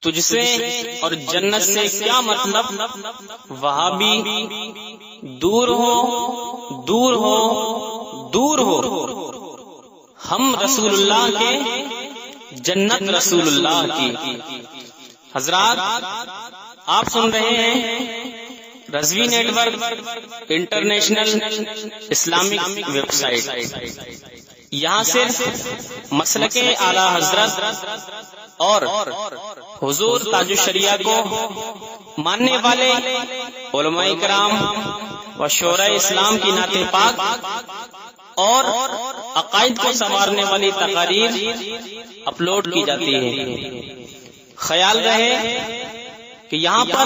تجھ سے اور جنت سے کیا مطلب، وہابی دور ہو دور ہو دور ہو، ہم رسول اللہ کے، جنت رسول اللہ کی۔ حضرات آپ سن رہے ہیں Rizvi network international Islamic website. یہاں صرف مسلک اعلی حضرت اور حضور تاج الشریعہ کو ماننے والے علماء کرام و شعراء اسلام کی نعت پاک اور عقائد کو سنوارنے والی تقاریر اپلوڈ کی جاتی ہے۔ خیال رہے کہ یہاں پر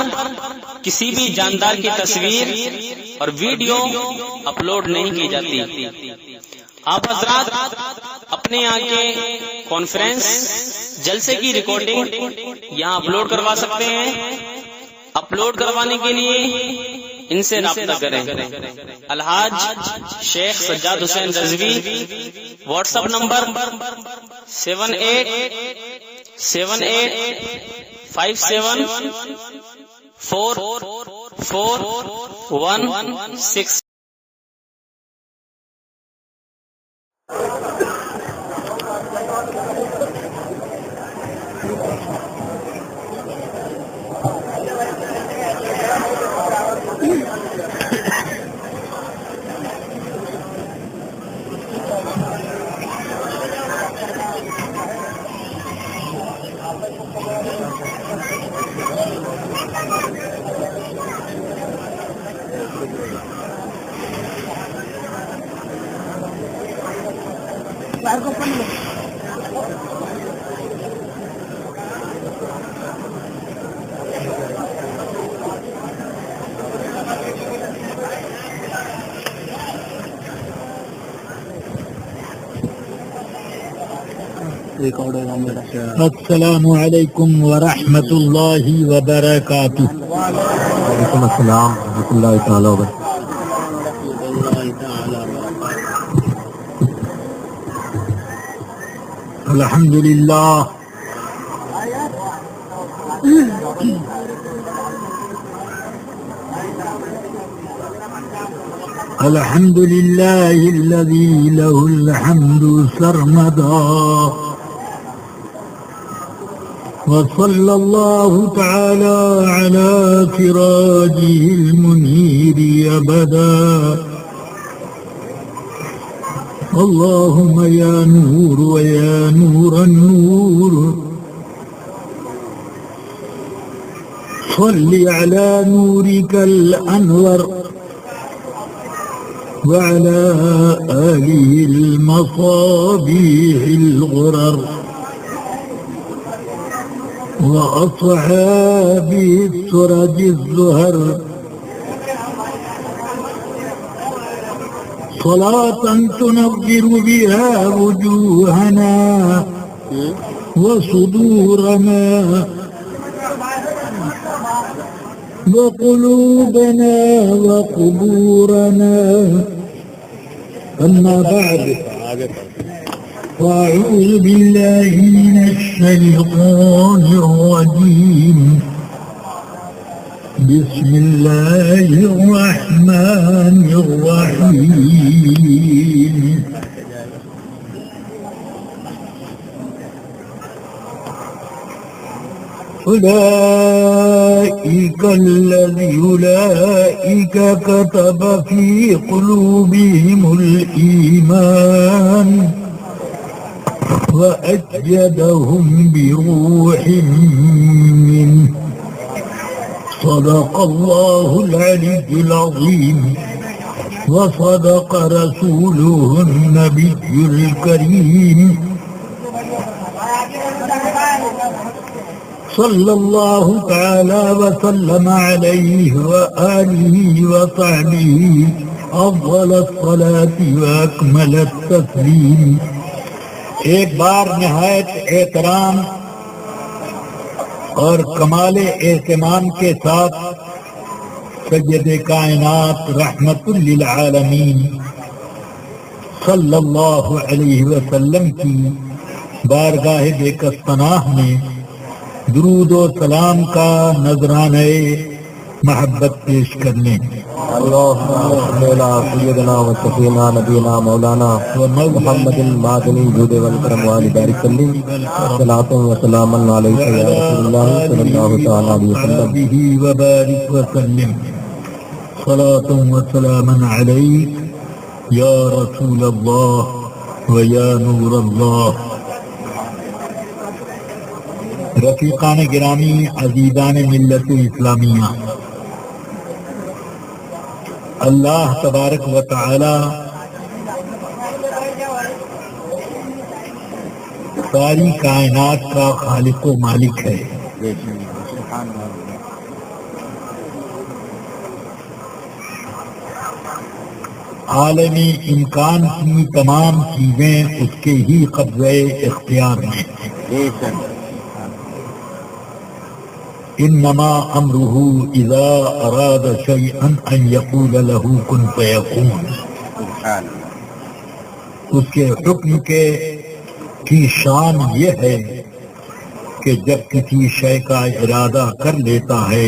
کسی بھی جاندار کی تصویر اور ویڈیو اپلوڈ نہیں کی جاتی۔ آپ حضرات اپنے یہاں کے کانفرنس جلسے کی ریکارڈنگ یہاں اپلوڈ کروا سکتے ہیں۔ اپلوڈ کروانے کے لیے ان سے رابطہ کریں۔ الحاج شیخ سجاد حسین رضوی، واٹس ایپ نمبر 7878574416۔ السلام علیکم ورحمۃ اللہ وبرکاتہ۔ وعلیکم السلام ورحمۃ اللہ تعالیٰ وبرکاتہ۔ الحمد للہ الحمد للہ الذی له الحمد سرمدا، وصلى الله تعالى على سراجه المنير أبدا۔ اللهم يا نور ويا نور النور، صل على نورك الأنور وعلى آله المصابيح الغرر وأصحابه السرج الزهر، صلاة تنور بها وجوهنا وصدورنا وقلوبنا وقبورنا، أما بعد وأعوذ بالله من الشيطان الرجيم، بسم الله الرحمن الرحيم۔ أولئك كتب في قلوبهم الإيمان وأيدهم بروح منه، صدق الله العلي العظيم وصدق رسوله النبي الكريم، صلى الله تعالى وسلم عليه وآله وصحبه أفضل الصلاة وأكمل التسليم۔ ایک بار نہایت احترام اور کمال اہتمام کے ساتھ سید کائنات رحمت للعالمین صلی اللہ علیہ وسلم کی بارگاہ بے کس پناہ میں درود و سلام کا نذرانہ محبت پیش کر لیں. اللهم صل على سيدنا وسيدنا نبينا مولانا محمد المادني جود والكرم وآل بارك وسلم صلاة وسلاما عليك يا رسول الله صلى الله تعالى عليه وسلم به وبارك وسلم صلاة وسلاما عليك يا رسول الله ويا نور الله. رفیقان گرامی، عزیزان ملت اسلامیہ، اللہ تبارک و تعالی ساری کائنات کا خالق و مالک ہے. عالم امکان کی تمام چیزیں اس کے ہی قبضے اختیار میں ہیں. انما امره اذا اراد شيئا ان يقول له كن فيكون. اس کے حکم کی شان یہ ہے کہ جب کسی شے کا ارادہ کر لیتا ہے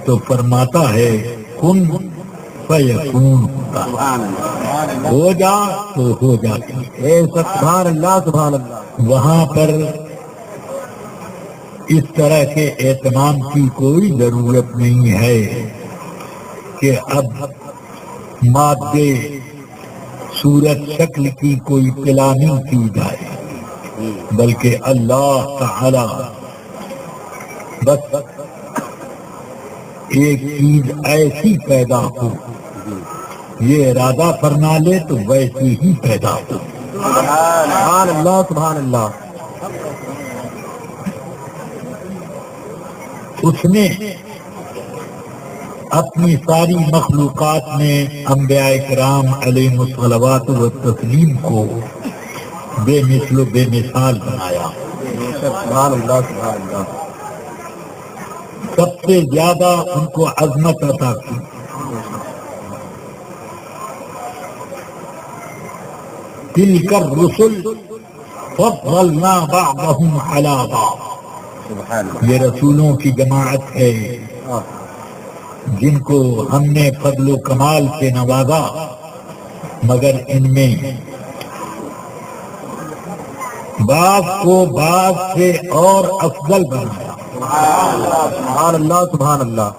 تو فرماتا ہے کن فیکون، ہو جا تو ہو جاتی ہے. سبحان اللہ سبحان اللہ. وہاں پر اس طرح کے اہتمام کی کوئی ضرورت نہیں ہے کہ اب مادے صورت شکل کی کوئی پلاننگ کی جائے، بلکہ اللہ تعالی بس ایک چیز ایسی پیدا ہو، یہ ارادہ فرما لے تو ویسی ہی پیدا ہو. سبحان اللہ سبحان اللہ. اس نے اپنی ساری مخلوقات میں انبیاء کرام علیہ الصلوات والتسلیم کو بے مثل و بے مثال بنایا. سبحان اللہ سبحان اللہ. سب سے زیادہ ان کو عظمت عطا کی. تلک الرسل فضلنا بعضهم علی بعض. یہ رسولوں کی جماعت ہے جن کو ہم نے فضل و کمال سے نوازا، مگر ان میں بعض کو بعض سے اور افضل بنایا. سبحان اللہ سبحان اللہ.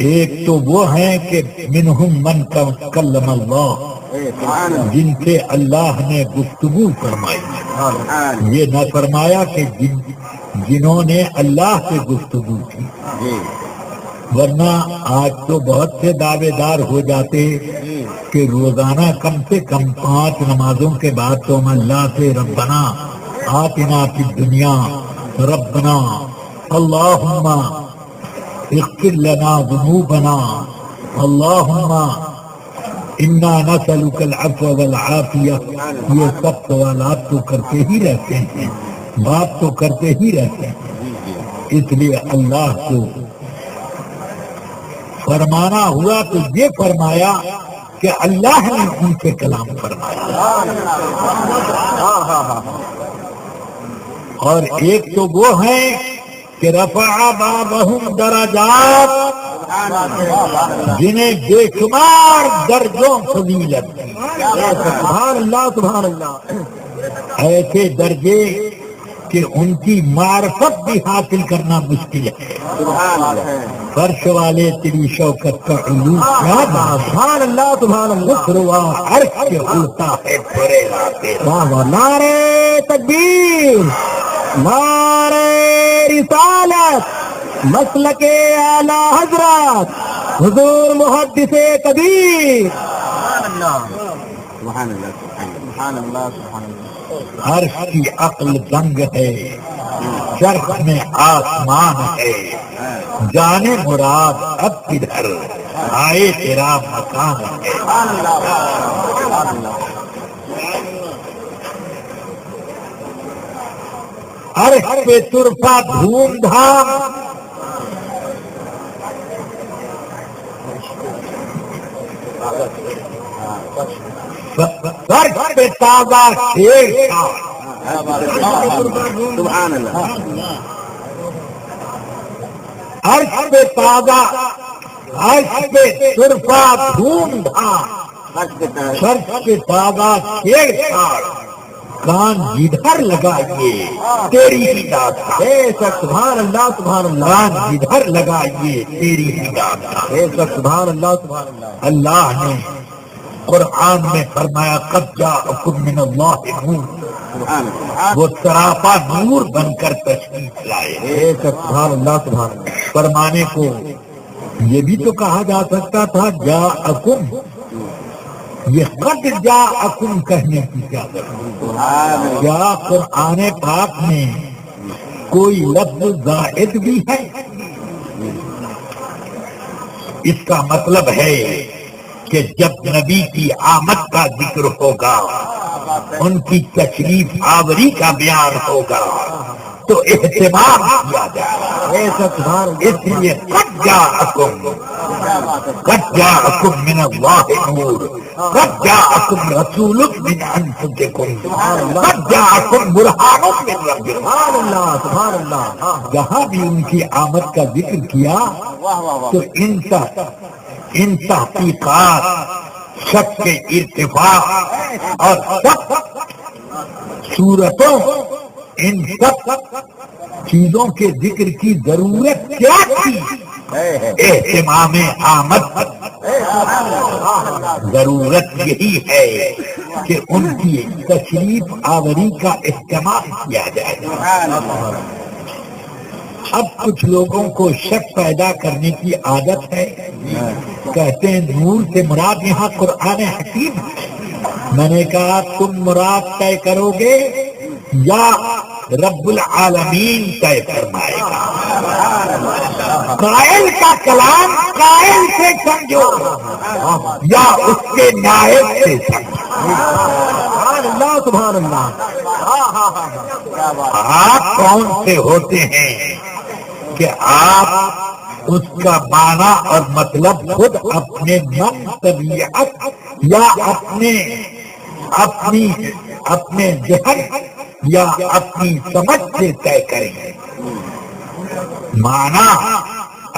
ایک تو وہ ہیں کہ منہم من کلم اللہ، جن سے اللہ نے گفتگو فرمائی. یہ نہ فرمایا کہ جنہوں نے اللہ سے گفتگو کی، ورنہ آج تو بہت سے دعوے دار ہو جاتے کہ روزانہ کم سے کم 5 نمازوں کے بعد تو ہم اللہ سے ربنا آتنا فی الدنیا، ربنا اللہم اغفر لنا ذنوبنا، اللہم انا نسألک العفو والعافیہ. یہ سب سوالات تو کرتے ہی رہتے ہیں، بات تو کرتے ہی رہتے ہیں. اس لیے اللہ کو فرمانا ہوا تو یہ فرمایا کہ اللہ نے ان سے کلام فرمایا. اور ایک تو وہ ہے کہ رفع بعضهم درجات، جنہیں بے شمار درجوں فضیلت. سبحان اللہ سبحان اللہ. ایسے درجے کہ ان کی معرفت بھی حاصل کرنا مشکل ہے. فرش والے تیری شوکت کا علو کیا بات. سبحان اللہ سبحان اللہ. خسروا عرش کے ہوتا ہے پھرے لاتے. نعرے تکبیر، نعرے رسالت، مسلک اعلی حضرت حضور محدث کبیر. سبحان اللہ سبحان اللہ سبحان اللہ. عرش کی عقل دنگ ہے، چرخ میں آسمان ہے، جانے مراد اب کدھر آئے تیرا مکان ہے. عرش پہ طرفہ دھوم دھام، فرش پہ تازہ شیر تھا، سبحان اللہ. عرش پہ تازہ، عرش پہ سرفا دھوم دھام، فرش پہ تازہ چھیڑ چھاڑ، کان جدھر لگائیے تیری ہی داستان. سبحان اللہ سبحان اللہ. کان جدھر لگائیے تیری ہی داستان. سبحان اللہ سبحان اللہ. اللہ نے قرآن میں فرمایا قد جاءکم من اللہ نور، وہ سراپا نور بن کر تشریف لائے. سبحان اللہ سبحان اللہ. فرمانے کو یہ بھی تو کہا جا سکتا تھا جاءکم، یہ قد جاءکم کہنے کی کیا ضرورت؟ کیا قرآن پاک میں کوئی لفظ زائد بھی ہے؟ اس کا مطلب ہے کہ جب نبی کی آمد کا ذکر ہوگا، ان کی تشریف آوری کا بیان ہوگا تو اہتمام کیا جائے. اس لیے قد جاءکم من اللہ نور، قد جاءکم رسول من انفسکم، قد جاءکم برہان من ربکم. سبحان اللہ سبحان اللہ. جہاں بھی ان کی آمد کا ذکر کیا تو ان تحقیقات، شک کے ارتفاع اور سب صورتوں، ان سب چیزوں کے ذکر کی ضرورت کیا تھی؟ اہتمام آمد. ضرورت یہی ہے کہ ان کی تشریف آوری کا اہتمام کیا جائے. اب کچھ لوگوں کو شک پیدا کرنے کی عادت ہے، کہتے ہیں نور سے مراد یہاں قرآن حکیم ہے. میں نے کہا تم مراد طے کرو گے یا رب العالمین طے فرمائے گا؟ قائل کا کلام قائل سے سمجھو یا اس کے نائب سے سمجھو. سبحان اللہ سبحان اللہ. آپ کون سے ہوتے ہیں کہ آپ اس کا معنی اور مطلب خود اپنے من، طبیعت یا اپنے ذہن یا اپنی سمجھ سے طے کریں؟ معنی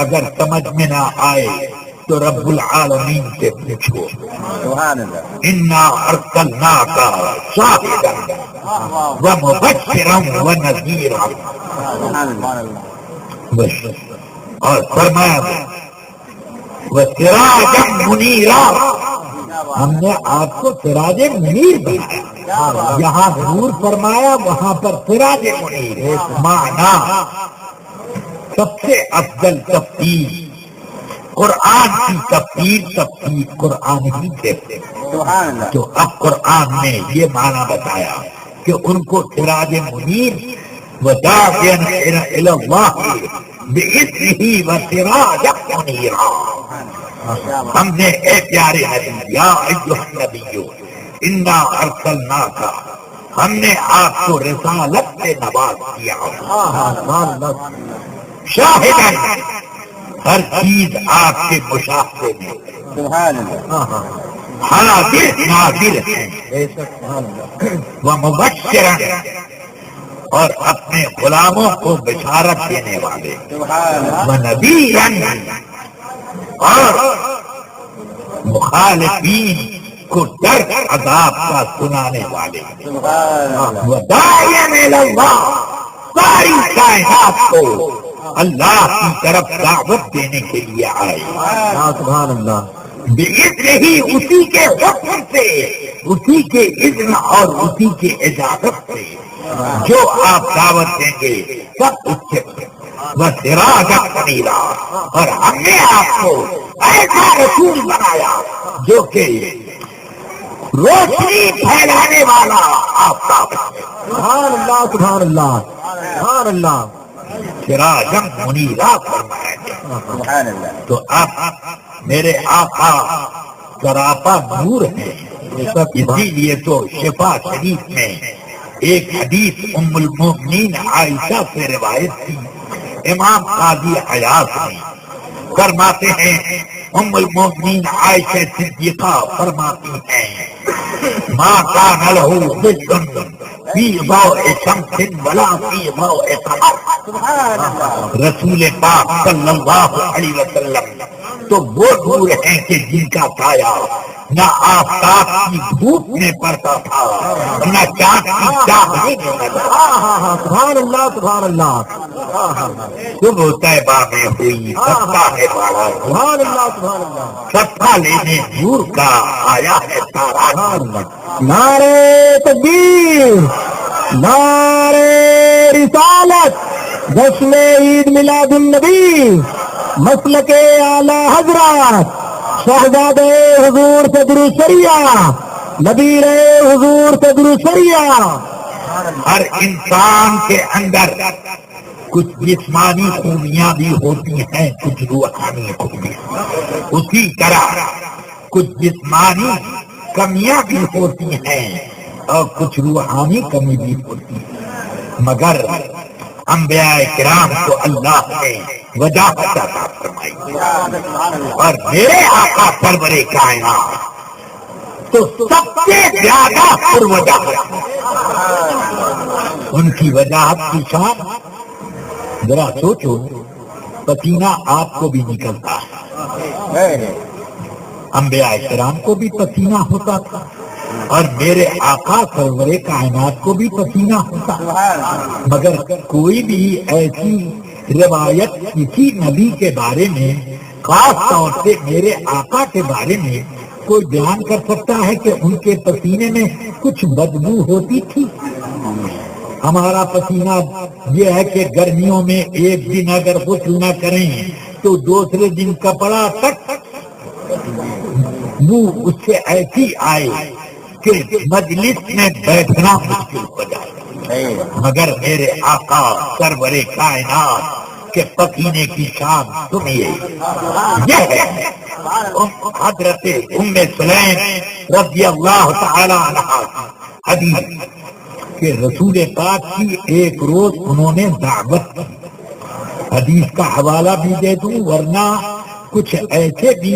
اگر سمجھ میں نہ آئے تو رب العالمین سے پوچھو. انا ارسلناک شاہدا ومبشرا ونذیرا. اور فرمایا وسراجا منیرا، ہم نے آپ کو سراج منیر بنایا. یہاں نور فرمایا، وہاں پر سراج منیر. معنی سب سے افضل تفسیر قرآن کی تفسیر قرآن ہی سے. تو اب قرآن نے یہ معنی بتایا کہ ان کو سراج منیر وداعیا الی اللہ بإذنہ وسراجا منیرا. ہم نے اے پیارے نبی، یا ایھا النبی انا ارسلناک، ہم نے آپ کو رسالت سے نواز کیا. شاہداً، ہر چیز آپ کے مشاہدے میں حاضر ناظر ہے. ومبشرا، اور اپنے غلاموں کو بشارت دینے والے. ونذیرا، اور مخالفین کو ڈر عذاب کا سنانے والے. وداعیا الی اللہ، ساری کائنات کو اللہ کی طرف دعوت دینے کے لیے آئے. سبحان اللہ. بإذنہ، اسی کے حکم سے، اسی کے اذن اور اسی کے اجازت سے جو آپ دعوت دیں گے سب اس سے. وسراجا منیرا، اور ہم نے آپ کو ایسا رسول بنایا جو کہ روشنی پھیلانے والا آفتاب ہے. سبحان اللہ سبحان اللہ سبحان اللہ. سراجا منیرا فرمایا گیا. تو اب میرے آقا سراپا نور ہے. اسی لیے تو شفا شریف میں ایک حدیث ام المؤمنین عائشہ سے روایت تھی. امام قاضی عیاض نے فرماتے ہیں، ام المؤمنین عائشہ صدیقہ فرماتی ہیں ما كان له ظل في ضوء شمس ولا في ضوء قمر. رسول پاک صلی اللہ علیہ وسلم تو وہ نور ہیں کہ جن کا سایہ نہ آفتاب کی دھوپ میں پڑتا تھا نہ چاند کی چاہنے میں نظر. سبحان اللہ سبحان اللہ. صبح طیبہ میں ہوئی صدقہ ہے بڑا. سبحان اللہ سبحان اللہ. صدقہ لینے نور کا آیا ہے تارا. نعرے تکبیر، نعرے رسالت، جشن عید میلاد النبی، مسلک اعلی حضرات، شہزادے حضور سے درود شریعہ، نبیر حضور سے درود شریعہ. ہر انسان کے اندر کچھ جسمانی خوبیاں بھی ہوتی ہیں، کچھ روحانی خوبیاں. اسی طرح کچھ جسمانی کمیاں بھی ہوتی ہیں اور کچھ روحانی کمی بھی ہوتی ہے. مگر انبیاء کرام کو اللہ نے وجاہت عطا فرمائی اور میرے آقا سرور کائنات تو سب سے زیادہ پر وجاہت. ان کی وجاہت کی شان ذرا سوچو، پسینہ آپ کو بھی نکلتا ہے، انبیاء کرام کو بھی پسینہ ہوتا تھا اور میرے آقا سرور کائنات کو بھی پسینہ ہوتا. مگر کوئی بھی ایسی روایت کسی نبی کے بارے میں، خاص طور سے میرے آقا کے بارے میں کوئی بیان کر سکتا ہے کہ ان کے پسینے میں کچھ بدبو ہوتی تھی؟ ہمارا پسینہ یہ ہے کہ گرمیوں میں ایک دن اگر غسل نہ کریں تو دوسرے دن کپڑا تک منہ اس سے ایسی آئے کہ مجلس میں بیٹھنا مشکل ہو جائے. مگر میرے آقا سرور کائنات کے پسینے کی شان سنیے. یہ ہے حضرت ام سلیم رضی اللہ تعالی عنہ حدیث کہ رسول پاک کی ایک روز انہوں نے دعوت کی. حدیث کا حوالہ بھی دے دوں ورنہ کچھ ایسے بھی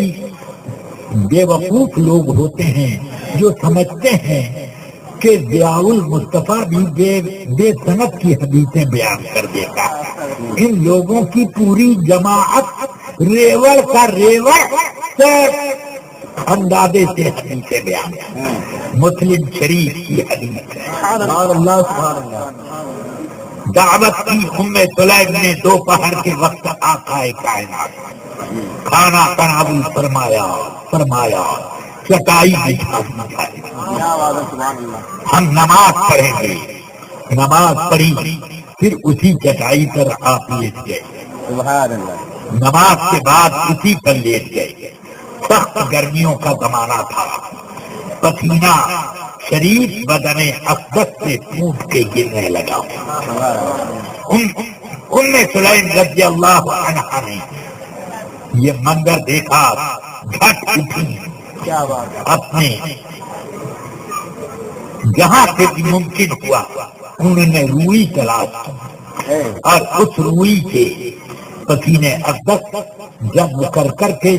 بے وقوف لوگ ہوتے ہیں جو سمجھتے ہیں کہ ضیاء المصطفیٰ بھی بے سند کی حدیثیں بیان کر دیتا. ان لوگوں کی پوری جماعت ریوڑ کا ریوڑ سے اندازے سے حدیثیں بیان ہے. مسلم شریف کی حدیث ہے. سبحان اللہ سبحان اللہ. دعوت کی ام سلیم نے دوپہر کے وقت آقا کائنات کھانا تناول فرمایا چٹائی بچھا دی. ہم نماز پڑھیں گے. نماز پڑھی پھر اسی چٹائی پر آپ لیٹ گئے. نماز کے بعد اسی پر لیٹ گئے. سخت گرمیوں کا زمانہ تھا. پسینہ شریف بدن اقدس سے ٹوٹ کے گرنے لگا. ام سلیم رضی اللہ عنہا نے یہ منظر دیکھا، جھٹ اٹھی، اپنے جہاں سے بھی ممکن ہوا انہوں نے روئی تلاش کی اور اس روئی کے پسینے اقدس جب کر کے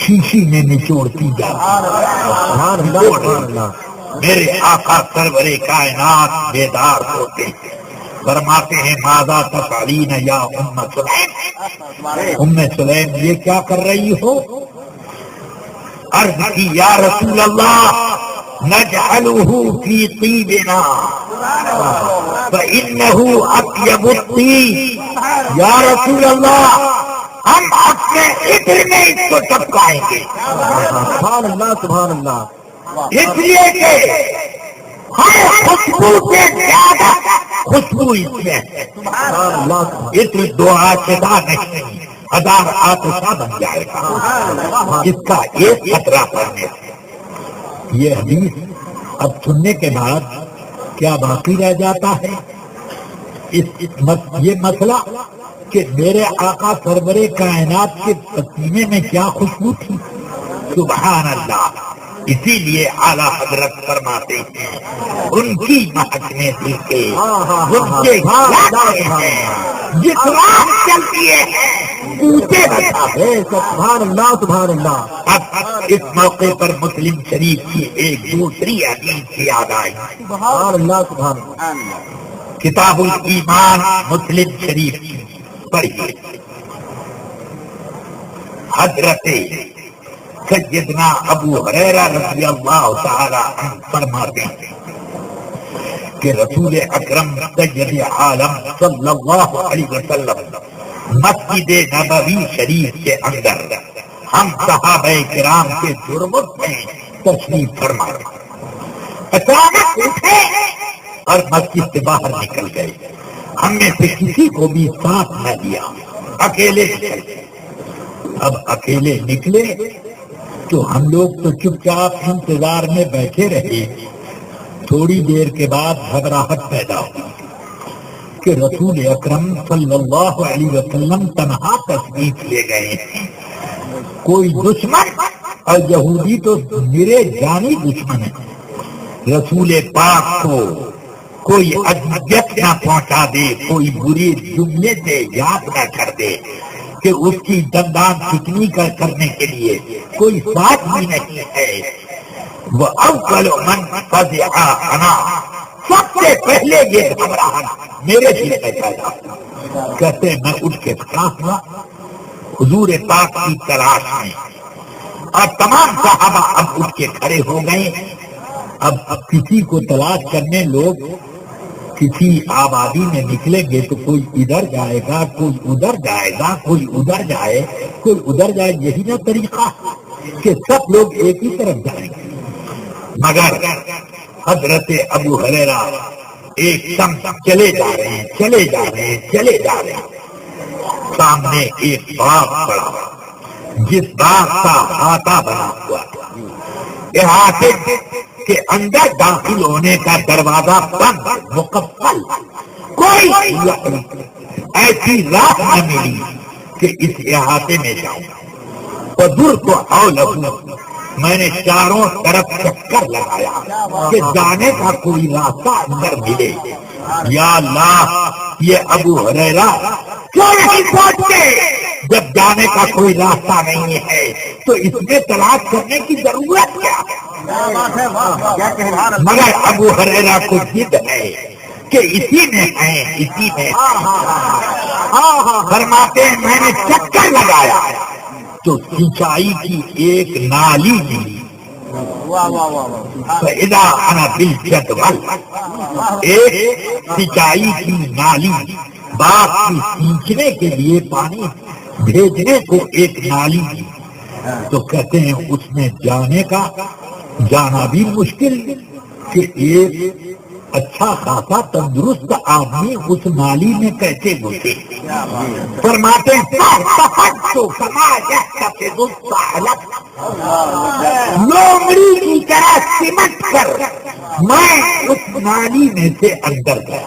شیشی میں نچوڑتی جا. میرے آقا سرور کائنات بیدار ہوتے ہیں، فرماتے ہیں ماذا تفعلین یا ام سلیم. ام سلیم یہ کیا کر رہی ہو؟ عرض کی یا رسول اللہ نجعلہ فی طیبنا فإنہ اطیب الطیب. یا رسول اللہ ہم اپنے عطر میں اس کو چپکائیں گے. سبحان اللہ سبحان اللہ. اس لیے کہ ہر خوشبو سے زیادہ خوشبو اس میں ہے. سبحان اللہ. عطر دعا شدہ نہیں، ہزار آتشہ بن جائے گا اس کا ایک خطرہ پڑنے سے. یہ حدیث اب سننے کے بعد کیا باقی رہ جاتا ہے؟ یہ مسئلہ کہ میرے آقا سرور کائنات کے پسینے میں کیا خوشبو تھی. سبحان اللہ. اسی لیے اعلیٰ حضرت فرماتے ہیں ان کی مہکنے دل کے ان کے جس رات چلتی ہے پوچھے نہ تھا۔ سبحان اللہ سبحان اللہ۔ اب اس موقع پر مسلم شریف کی ایک دوسری حدیث یاد آئی۔ سبحان اللہ سبحان اللہ۔ کتاب الایمان مسلم شریف کی پڑھیے۔ حضرت سیدنا ابو ہریرہ رضی اللہ تعالی عنہ فرماتے ہیں کہ رسول اکرم سید عالم صلی اللہ علیہ وسلم مسجد نبوی شریف کے اندر ہم صحابہ کرام کے ضرورت میں تشریف فرما، اچانک اٹھے اور مسجد سے باہر نکل گئے۔ ہم میں سے کسی کو بھی ساتھ نہ دیا، اکیلے نکل گئے۔ اب اکیلے نکلے تو ہم لوگ تو چپ چاپ انتظار میں بیٹھے رہے۔ تھوڑی دیر کے بعد گھبراہٹ پیدا ہوئی کہ رسول اکرم صلی اللہ علیہ وسلم تنہا تشریف لے گئے ہیں۔ کوئی دشمن، اور یہودی تو میرے جانی دشمن ہے، رسول پاک کو کوئی اذیت نہ پہنچا دے، کوئی بری جملے سے یاد نہ کر دے کہ اس کی دندان چکنی کرنے کے لیے کوئی ساتھ بھی نہیں ہے۔ وہ اول من فزع انا، سب سے پہلے یہ گھبراہٹ میرے دل میں پیدا ہوا۔ کہتے میں اٹھ کے کھڑا ہوا حضور پاک کی تلاش میں، اور تمام صحابہ اب اٹھ کے کھڑے ہو گئے۔ اب کسی کو تلاش کرنے لوگ کسی آبادی میں نکلیں گے تو کوئی ادھر جائے گا، کوئی ادھر جائے گا، کوئی ادھر جائے، کوئی ادھر جائے، یہی نا طریقہ کہ سب لوگ ایک ہی طرف جائیں گے۔ مگر حضرت ابو ہریرہ ایک سمت چلے جا رہے ہیں، چلے جا رہے ہیں، چلے جا رہے ہیں۔ سامنے ایک باغ پڑا، جس باغ کا احاطہ بنا ہوا تھا، احاطے کے اندر داخل ہونے کا دروازہ بند مقفل، کوئی ایسی راہ نہ ملی کہ اس احاطے میں جاؤں۔ حضور کو میں نے چاروں طرف چکر لگایا کہ جانے کا کوئی راستہ اندر ملے۔ یا اللہ، یہ ابو ہریرہ کیوں نہیں پہنچتے؟ جب جانے کا کوئی راستہ نہیں ہے تو اس میں تلاش کرنے کی ضرورت کیا؟ مگر ابو ہریرہ کو ضد ہے کہ اسی میں ہے، اسی میں فرماتے ہیں میں نے چکر لگایا تو سینچائی کی ایک نالی ملی، فإذا أنا بالجدول، ایک سینچائی کی نالی، باغ کی سینچنے کے لیے پانی بھیجنے کو ایک نالی دی۔ تو کہتے ہیں اس میں جانا بھی مشکل کہ ایک اچھا خاصا تندرست آدمی اس نالی میں کیسے گھسے؟ فرماتے ہیں لومڑی کی طرح سمٹ کر میں اس نالی میں سے اندر گیا۔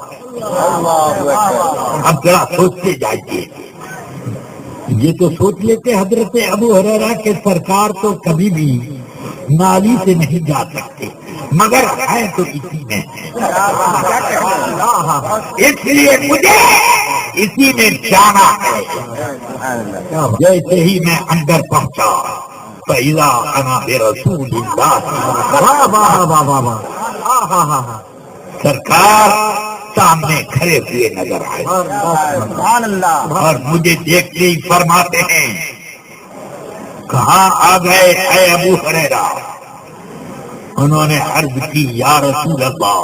اب ذرا سوچتے جائیے، یہ تو سوچ لیتے حضرت ابو ہریرہ کے سرکار تو کبھی بھی نالی سے نہیں جا سکتے، مگر ہے تو اسی میں، اس لیے مجھے اسی میں جانا ہے۔ جیسے ہی میں اندر پہنچا فإذا أنا برسول اللہ، سرکار سامنے کھڑے ہوئے نظر آئے اور مجھے دیکھتے ہی فرماتے ہیں کہاں آ گئے اے ابو ہریرہ؟ انہوں نے عرض کی یا رسول اللہ،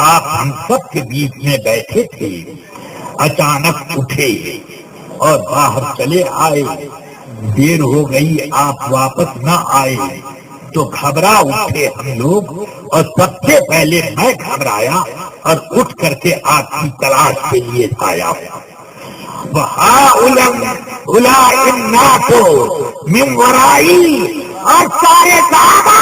آپ ہم سب کے بیچ میں بیٹھے تھے، اچانک اٹھے اور باہر چلے آئے، دیر ہو گئی آپ واپس نہ آئے تو گھبرا اٹھے ہم لوگ، اور سب سے پہلے میں گھبرایا اور اٹھ کر کے آپ کی تلاش کے لیے آیا۔ من ورائی، اور سارے صحابہ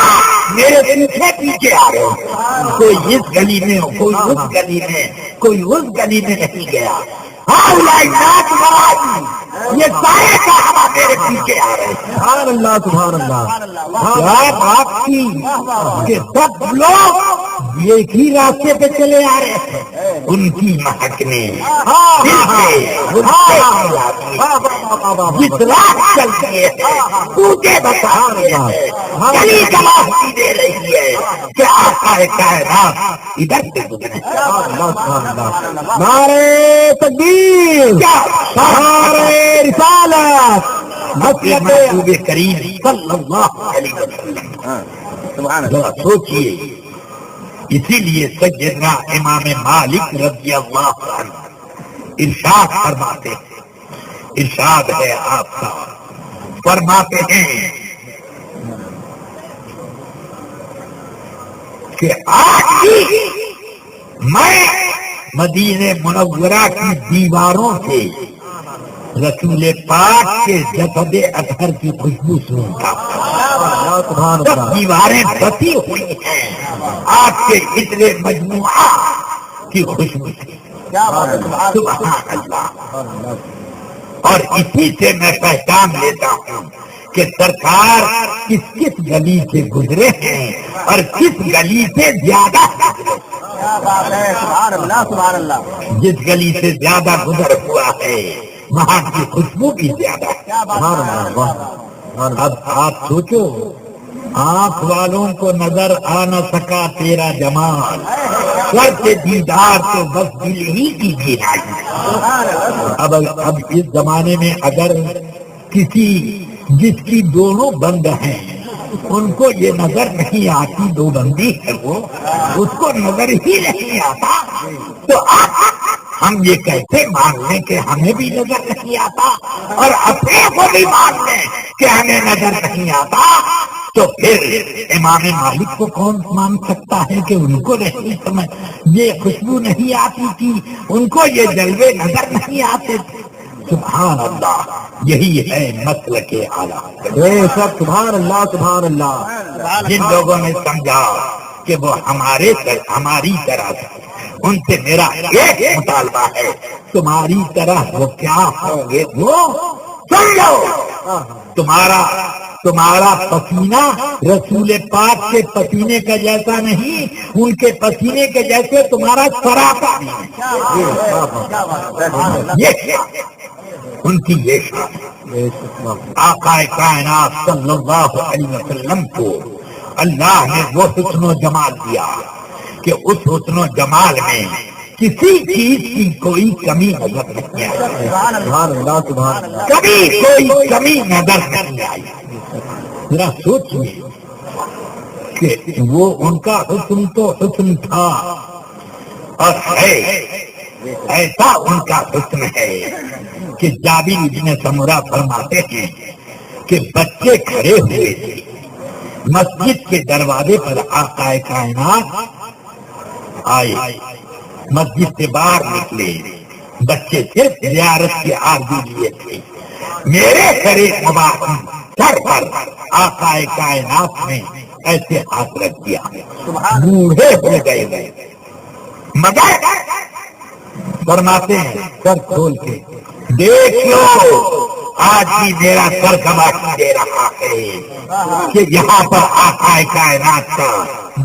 میرے پیچھے پیچھے آ رہے ہیں، کوئی اس گلی میں، کوئی اس گلی میں، کوئی اس گلی میں نہیں گیا۔ یہ سارے صحابہ میرے پیچھے آ رہے ہیں۔ سبحان اللہ سبحان اللہ۔ کیا بات کی کہ سب لوگ ایک ہی راستے پہ چلے آ رہے ہیں، ان کی مہک نے جس رات چلتی ہے تجھے بتا گلی گواہی دے رہی ہے کہ آقا کائنات ادھر سے گزرے. نعرے تکبیر، نعرے رسالت، محبوب کریم صلی اللہ علیہ وسلم. ذرا سوچئے. اسی لیے سیدنا امام مالک رضی اللہ عنہ ارشاد فرماتے ہیں، ارشاد ہے آپ کا، فرماتے ہیں کہ آج بھی میں مدینہ منورہ کی دیواروں سے رسول پاک کے جسد اطہر کی خوشبو سنتا ہوں. دیواریں بسی ہوئی ہیں آپ کے عطر مجموعہ کی خوشبو سے. سبحان اللہ. اور اسی سے میں پہچان لیتا ہوں کہ سرکار کس کس گلی سے گزرے ہیں اور کس گلی سے زیادہ گزرے. جس گلی سے زیادہ گزر ہوا ہے وہاں کی خوشبو بھی زیادہ ہے. اب آپ سوچو، آنکھ والوں کو نظر آ نہ سکا تیرا جمال، سر کے دیدار تو بس دل ہی کی بینائی. اب اس زمانے میں اگر کسی جس کی دونوں بند ہیں ان کو یہ نظر نہیں آتی، دو بندی ہے وہ، اس کو نظر ہی نہیں آتا، تو ہم یہ کیسے مان لیں کہ ہمیں بھی نظر نہیں آتا اور اپنے کو بھی مان لیں کہ ہمیں نظر نہیں آتا؟ تو پھر امام مالک کو کون مان سکتا ہے کہ ان کو نہیں سمجھ یہ خوشبو نہیں آتی تھی، ان کو یہ جلوے نظر نہیں آتے تھے. سبحان اللہ. یہی ہے مسلک اعلیٰ. سبحان اللہ، سبحان اللہ. جن لوگوں نے سمجھا کہ وہ ہماری طرح ان سے میرا ایک مطالبہ ہے، تمہاری طرح وہ کیا ہوں گے وہ سمجھو. تمہارا پسینہ رسول پاک کے پسینے کا جیسا نہیں، ان کے پسینے کے جیسے تمہارا سراپا نہیں. ان کی یہ شان. آقا کائنات صلی اللہ علیہ وسلم کو اللہ نے وہ حسن و جمال دیا کہ اس حسن و جمال میں کسی چیز کی کوئی کمی نظر نہیں آئی. کبھی کوئی کمی نظر نہیں آئی. ذرا سوچیے کہ وہ ان کا حسن تو حسن تھا اور ہے، ایسا ان کا حسن ہے کہ جابر بن سمرہ فرماتے ہیں کہ بچے کھڑے ہوئے تھے مسجد کے دروازے پر، آقا کائنات آئے، مسجد سے باہر نکلے، بچے صرف زیارت کی آرزو لیے تھے. میرے سرے مبارک سر پر آقا کائنات نے ایسے ہاتھ رکھ دیا، بوڑھے ہو گئے، مگر فرماتے ہیں سر کھول کے دیکھ لو، آج بھی میرا سر گواہی دے رہا ہے کہ یہاں پر آقا کائنات کا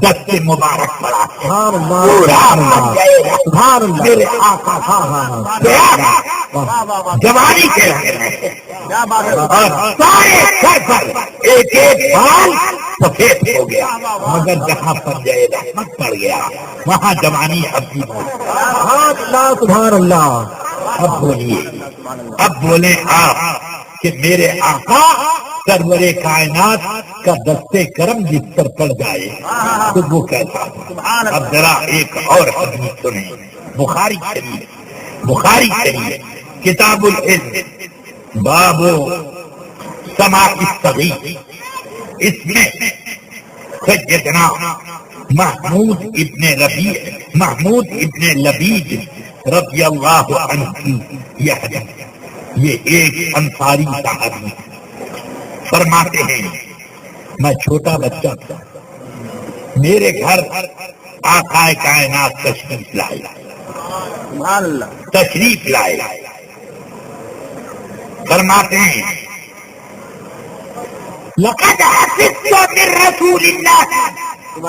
دست مبارک پڑا ہے. میرے آقا جوانی کے رہے ہیں اور سارے سر پر ایک ایک بال سفید ہو گیا، مگر جہاں پر جائے رحمت پڑ گیا وہاں جوانی اب بھی ہو. سبحان اللہ. اب بولیے، اب بولیں آپ کہ میرے آقا سرور کائنات کا دستے کرم جس پر پڑ جائے تو وہ کیسا. اب ذرا ایک اور حدیث سنیں، بخاری شریف کتاب العلم باب سماع الصغیر، اس میں سیدنا محمود ابن لبید رضی اللہ عنہ کی یہ حدیث، یہ ایک انصاری صحابی فرماتے ہیں میں چھوٹا بچہ تھا، میرے گھر آقا کائنات تشریف لائے، فرماتے ہیں لقد حفظت من رسول اللہ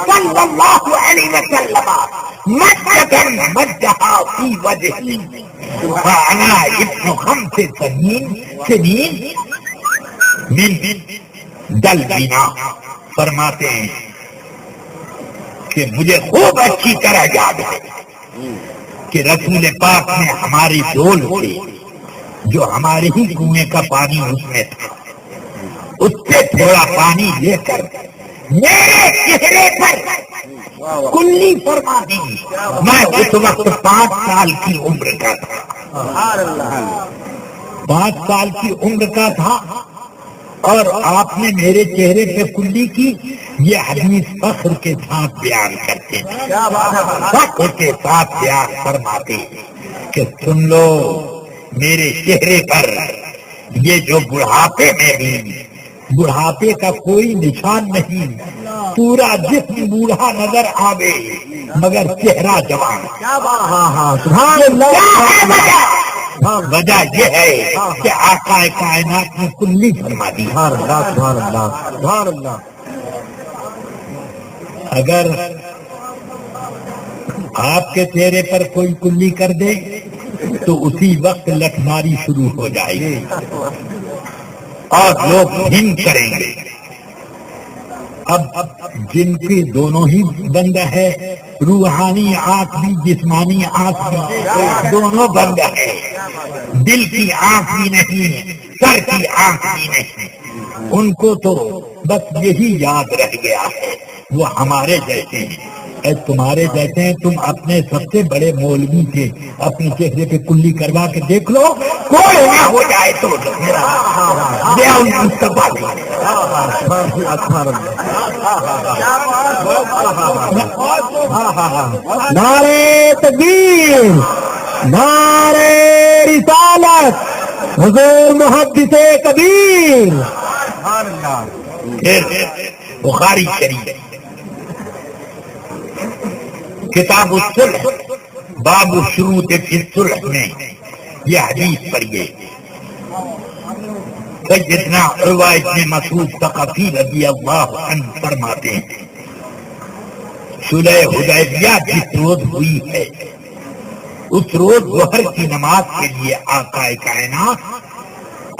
صلی اللہ علیہ وسلم مجدن مجدہا فی وجہی فانا ابن خمس سنین من دل بینا. فرماتے ہیں کہ مجھے خوب اچھی طرح یاد ہے کہ رسول پاک نے ہماری ڈول سے جو ہمارے ہی کنویں کا پانی اس میں تھا اس سے تھوڑا پانی لے کر میرے چہرے پر کلی فرما دی. میں اس وقت 5 سال کی عمر کا تھا. 5 سال کی عمر کا تھا اور آپ نے میرے چہرے پہ کلی کی. یہ حدیث فخر کے ساتھ بیان کرتے ہیں, فخر کے ساتھ بیان فرماتے کہ سن لو میرے چہرے پر یہ جو بڑھاپے میں بھی بڑھاپے کا کوئی نشان نہیں, پورا جسم بوڑھا نظر آوے مگر چہرہ جوان. وجہ یہ ہے کہ آقا کائنات نے کلی فرما دی. اگر آپ کے چہرے پر کوئی کلی کر دے تو اسی وقت لٹماری شروع ہو جائے گی اور لوگ ہند کریں گے. اب جن کی دونوں ہی بند ہے, روحانی آنکھ بھی جسمانی آنکھ بھی دونوں بند ہے, دل کی آنکھ بھی نہیں سر کی آنکھ بھی نہیں, ان کو تو بس یہی یاد رہ گیا ہے وہ ہمارے جیسے ہیں. تمہارے جیسے ہیں, تم اپنے سب سے بڑے مولوی کے اپنے چہرے پہ کلی کروا کے دیکھ لو, کوئی نہ ہو جائے تو نعرے تکبیر, نعرے رسالت, حضور محدث کبیر. بخاری شریف کتاب الصلح باب الشروط فی الصلح میں یہ حدیث پڑھیے. سیدنا عروہ بن مسعود ثقفی رضی اللہ عنہ فرماتے ہیں صلح حدیبیہ جس روز ہوئی ہے اس روز ظہر کی نماز کے لیے آقا کائنات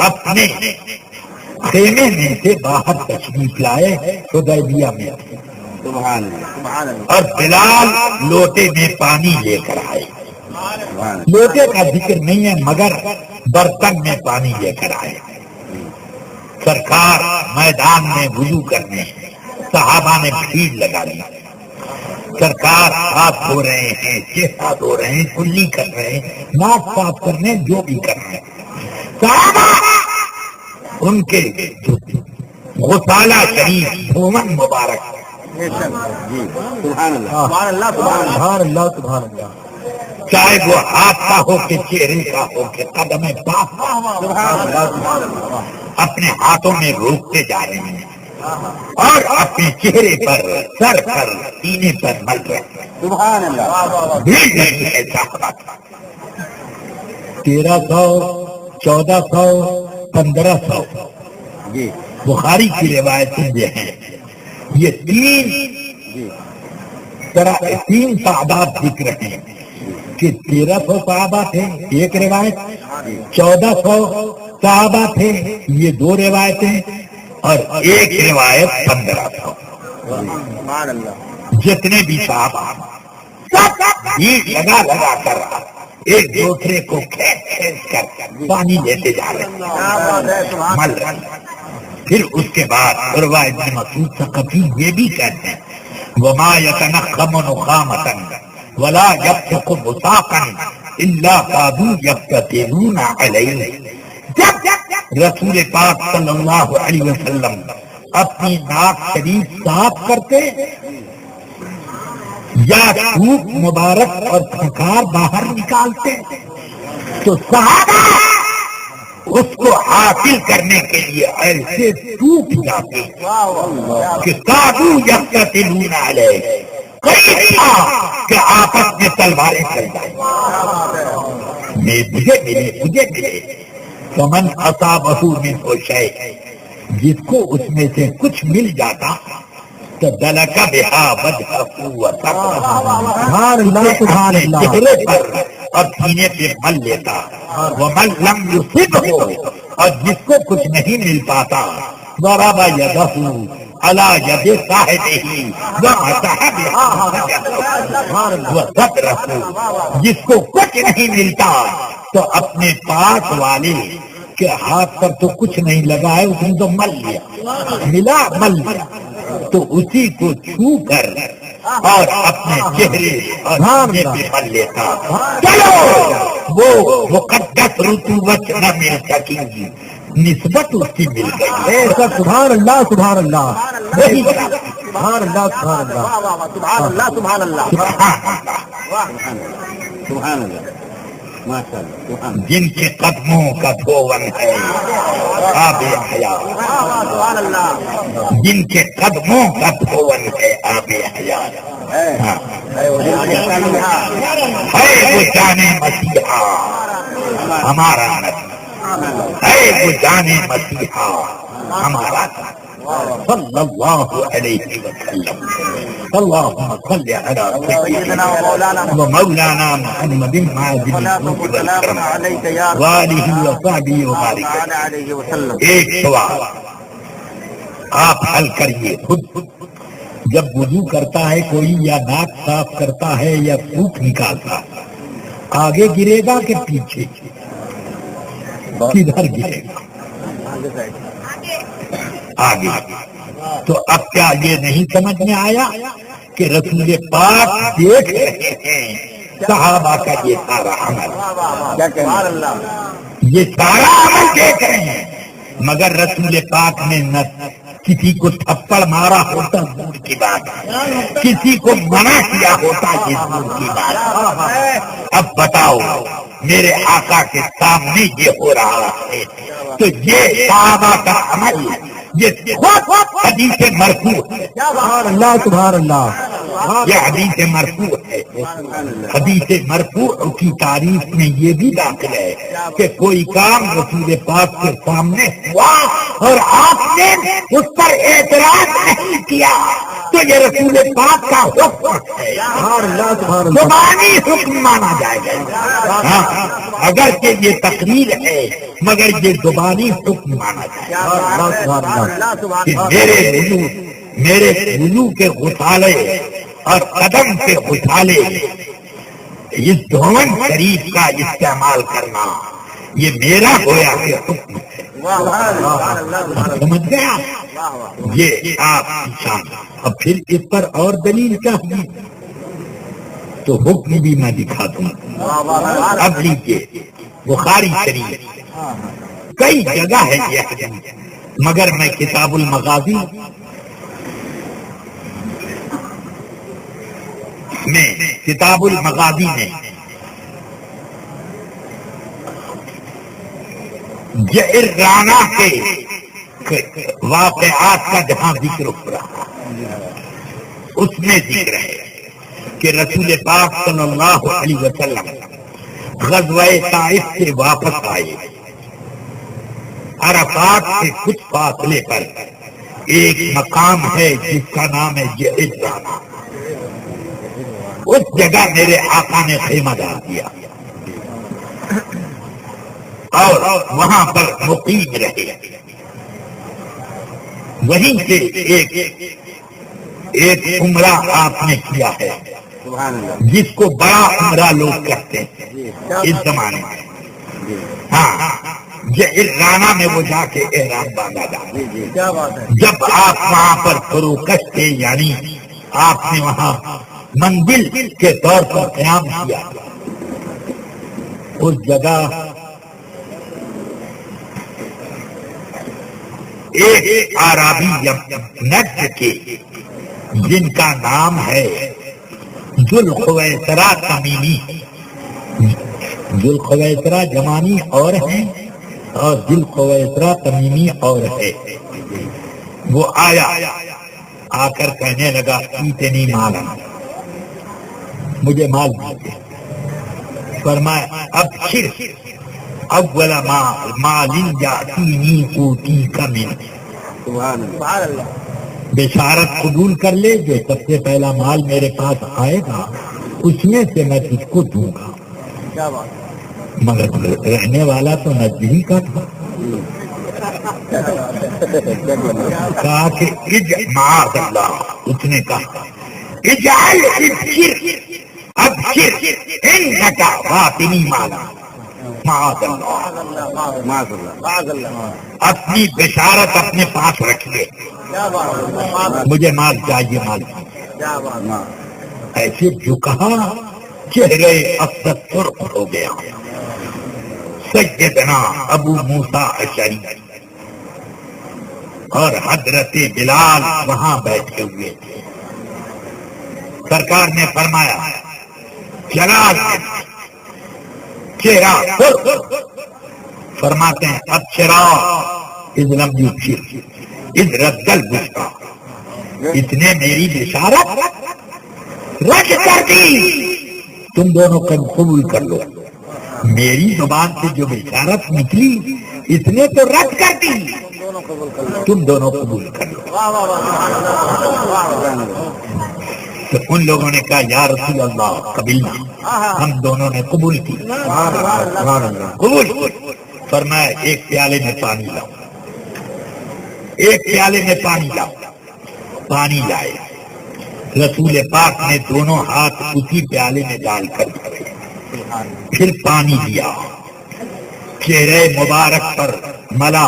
اپنے خیمے میں سے باہر تشریف لائے حدیبیہ میں, اور بلال لوٹے میں پانی لے کر آئے. لوٹے کا ذکر نہیں ہے مگر برتن میں پانی لے کر آئے. سرکار میدان میں وضو کرنے, صحابہ نے بھیڑ لگا لی. سرکار ہاتھ دھو رہے ہیں, چہرہ دھو رہے ہیں, کلی کر رہے ہیں, ناک صاف کرنے, جو بھی کر رہے ہیں. صحابہ ان کے غسالہ شریف دھومن مبارک سبحان اللہ سبحان اللہ سبحان اللہ, چاہے وہ ہاتھ کا ہو کہ چہرے کا ہو کہ قدم پاک اپنے ہاتھوں میں روکتے جا رہے ہیں اور اپنے چہرے پر, سر پر, سینے پر مل رہے ہیں. سبحان اللہ. بھیڑ نہیں ہے صحابہ, 1300 1400 1500 بخاری کی روایتیں یہ ہیں. یہ تین تعداد ذکر ہیں کہ 1300 صحابہ تھے ایک روایت, 1400 صحابہ تھے یہ 2 روایتیں, اور ایک روایت 1500. جتنے بھی صحابہ سب لگا لگا کر ایک دوسرے کو کھینچ کر پانی لیتے جا رہے ہیں, مل رہے ہیں. پھر اس کے بعد عروہ بن مسعود ثقفی یہ بھی کہتے ہیں وَمَا يَتَنَخَّمُ نُخَامَةً وَلَا يَبْتَقُ بُطَاقًا إِلَّا قَادُوا يَبْتَتِلُونَ عَلَيْهِ. جب رسول پاک صلی اللہ علیہ وسلم اپنی ناک شریف صاف کرتے یا تھوک مبارک اور پھکار باہر نکالتے تو صحابہ اس کو حاصل کرنے کے لیے ایسے ٹوٹ جاتے کہ قادو یقتلون علیہ, قریب تھا کہ آپس میں تلواریں چل جائیں. مجھے ملے فمن اصابہ منہ شیء, جس کو اس میں سے کچھ مل جاتا تو دلکا بہا وجہہ سبحان اللہ سبحان اللہ چہرے پر اور سینے پہ مل لیتا. ومن لم یصبہ، اور جس کو کچھ نہیں مل پاتا، ضرب یدہ علی ید صاحبہ ومسح بہا وسترہ، جس کو کچھ نہیں ملتا تو اپنے پاس والے کے ہاتھ پر تو کچھ نہیں لگا ہے، اس نے تو مل لیا، ملا مل لیا، تو اسی کو چھو کر اور اپنے چہرے اور سینے پہ مل لیتا. چلو وہ مقدس رطوبت نہ مل سکے گی، نسبت اس کی مل گئی. سبحان اللہ سبحان اللہ وہی سبحان اللہ سبحان اللہ سبحان اللہ سبحان اللہ سبحان اللہ. جن کے قدموں کا دھون ہے آب حیات، جن کے قدموں کا دھون ہے آب حیات، ہے وہ جانے مسیحا ہمارا نبی، ہے وہ جانے مسیحا ہمارا نبی صلی اللہ علیہ وسلم. اللهم صل على سيدنا ومولانا محمد معاذ والكرم وآلہ وصحبہ وبارک وسلم. ایک سوال آپ حل کریے خود. جب وضو کرتا ہے کوئی یا ناک صاف کرتا ہے یا تھوک نکالتا ہے، آگے گرے گا کہ پیچھے؟ کدھر گرے گا؟ آگے. تو اب کیا یہ نہیں سمجھ میں آیا کہ رسول پاک دیکھ رہے ہیں صحابہ کا یہ سارا عمل، یہ سارا عمل دیکھ رہے ہیں، مگر رسول پاک نے نہ کسی کو تھپڑ مارا ہوتا دور کی بات، کسی کو منع کیا ہوتا یہ دور کی بات. اب بتاؤ میرے آقا کے سامنے یہ ہو رہا ہے تو یہ صحابہ کا عمل یہ حدیث مرفوع ہے. سبحان اللہ سبحان اللہ. یہ حدیث مرفوع ہے. حدیث مرفوع کی تعریف میں یہ بھی داخل ہے کہ کوئی کام رسول پاک کے سامنے ہوا اور آپ نے اس پر اعتراض نہیں کیا تو یہ رسول پاک کا حکم ہے، سبحان اللہ سبحان اللہ. زبانی حکم مانا جائے گا. ہاں اگر کہ یہ تقریر ہے مگر یہ زبانی حکم مانا جائے گا کہ میرے وضو کے غسالے اور قدم کے غسالے اس دھون شریف کا استعمال کرنا یہ میرا گویا کے حکم ہے. سمجھ گیا؟ یہ آپ کی شان. اب پھر اس پر اور دلیل چاہیے تو حکم بھی میں دکھا دوں. اب لیجیے بخاری شریف کئی جگہ ہے یہ حدیث، مگر میں کتاب المغازی میں کتاب المغازی میں جعرانہ کے واقعات کا جہاں ذکر ہو رہا اس میں ذکر ہے کہ رسول پاک صلی اللہ علیہ وسلم غزوہ طائف سے واپس آئے. عرفات سے کچھ فاصلے پر ایک مقام ہے جس کا نام ہے جعرانہ. اس جگہ میرے آقا نے خیمہ ڈال دیا اور وہاں پر مقیم رہے. وہیں سے ایک عمرہ آپ نے کیا ہے جس کو بڑا عمرہ لوگ کرتے ہیں اس زمانے میں. ہاں جعرانہ میں وہ جا کے احرام باندھا جاتا ہے. جب آپ وہاں پر فروکش تھے یعنی آپ نے وہاں منزل کے طور پر قیام کیا، اس جگہ ایک عربی نجد کے جن کا نام ہے ذوالخویسرہ تمیمی. ذوالخویسرہ جمانی اور ہیں اور ذوالخویسرہ تمیمی اور ہے. وہ آیا آ کر کہنے لگا اتنی مالا، مجھے مال دیجیے. فرمایا اب صرف اول مال یاتینی اوتی کا من. بشارت قبول کر لے، جو سب سے پہلا مال میرے پاس آئے گا اس میں سے میں تجھ کو دوں گا۔ کیا بات، مگر رہنے والا تو نزدیک کا تھا، کہا کہ معاذ اللہ، اس نے کہا اجعل ابشر انک واطنی مالا، معاذ اللہ، معاذ اللہ، اپنی بشارت اپنے پاس رکھیے، کیا بات، مجھے مال چاہیے، مال چاہیے۔ کیا بات، ایسے جو کہا چہرے افسر سرخ ہو گیا۔ سیدنا ابو موسیٰ اشعری اور حضرت بلال وہاں بیٹھے ہوئے تھے۔ سرکار نے فرمایا جلال چہرہ سرخ، فرماتے ہیں ابشرا اذ لم یبشر اذ رد البشرا، اس نے میری بشارت رد کر دی، تم دونوں قبول کر لو۔ میری زبان سے جو بشارت نکلی اس نے تو رد کر دی، تم دونوں قبول کر لو۔ تو ان لوگوں نے کہا یا رسول اللہ قبلنا، ہم دونوں نے قبول کی، قبول۔ فرمایا ایک پیالے میں پانی لاؤ، ایک پیالے میں پانی لاؤ، پانی لائے۔ رسول پاک نے دونوں ہاتھ اسی پیالے میں ڈال کر پھر پانی دیا، چہرے مبارک پر ملا